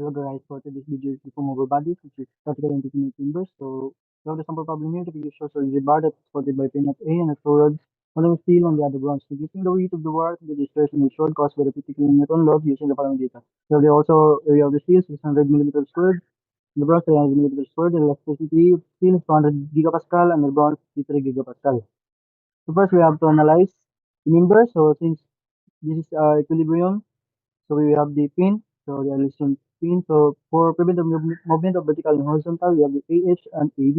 Hello guys, for today's video is the movable bodies, which is statically indefinite timbers. So we have the sample problem here. The previous shows a rigid bar that's supported by pin at A and a throw rod, one of steel on the other bronze. Reducing the weight of the bar to the stress in each rod caused by the 50 kilonewton load using the following data. So they also area of the steel 600 millimeters squared, the bronze 300 millimeters squared, the electricity of steel is 200 gigapascal, and the bronze 3 gigapascal. So first we have to analyze the member. So since this is equilibrium, so we have the pin, so the resistance pin. So for prevent the movement of vertical and horizontal, we have the AH and AD.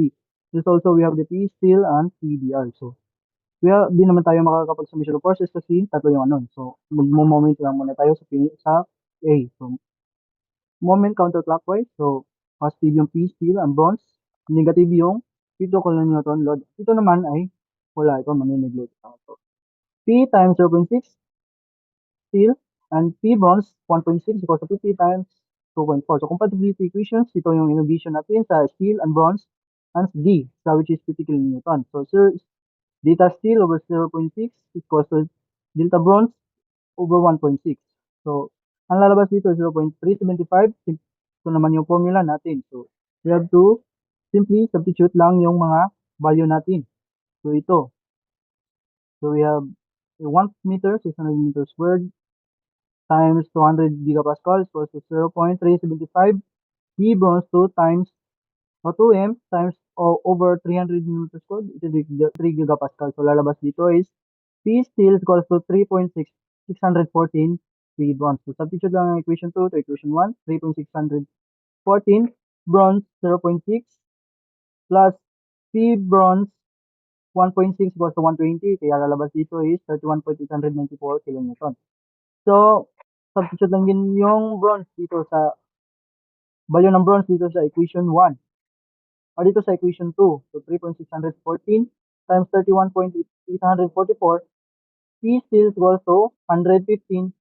This also we have the P steel and PBR. So di naman tayo makakapag-submission of forces kasi tatlo yung ano. So mag-moment lang muna tayo sa A. So moment counterclockwise. So positive yung P steel and bronze. Negative yung 50 kilonewton load. Ito naman ay wala. Ito manineglect. So P times 0.6 steel and P bronze 1.6 equals to 50 times 2.4. So compatibility equations, ito yung innovation natin sa steel and bronze and D, so which is 50 kilonewton. So sir, delta steel over 0.6 equals to delta bronze over 1.6. So ang lalabas dito 0.375. Ito naman yung formula natin. So we have to simply substitute lang yung mga value natin. So ito. So we have 1 meter, 600 meters squared, times 200 gigapascals equals to 0.375. P bronze 2 times 2M times over 300 millimeters squared, it is 3 gigapascal. So lalabas dito is P steel equals to 3.614 P bronze. So substitute lang ang equation 2 to equation 1, 3.614 bronze 0.6 plus P bronze 1.6 equals to 120. Kaya lalabas dito is 31.894 kilonewton. So, substitute lang din yung bronze dito sa value ng bronze dito sa equation 1 o dito sa equation 2. So, 3.614 times 31.844 P steel equals to 115.084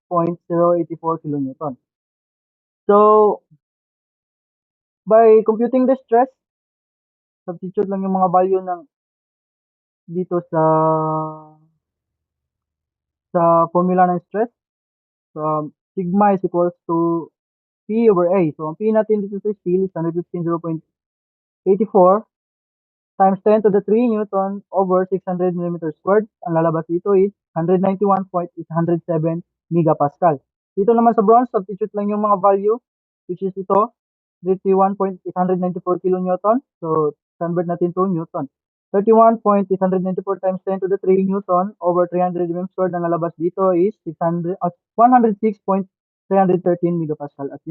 kilonewton. So, by computing the stress, substitute lang yung mga value ng dito sa formula ng stress. So, sigma is equals to P over A. So, ang P natin dito sa steel is 115.084 times 10 to the 3 Newton over 600 millimeters squared. Ang lalabas dito is 191.807 megapascal. Dito naman sa bronze, substitute lang yung mga value, which is ito, 31.894 kilonewton. So, convert natin to Newton. 31.894 times 10 to the 3 Newton over 300 mm squared. Ang lalabas dito is 106.313 megapascal. At yan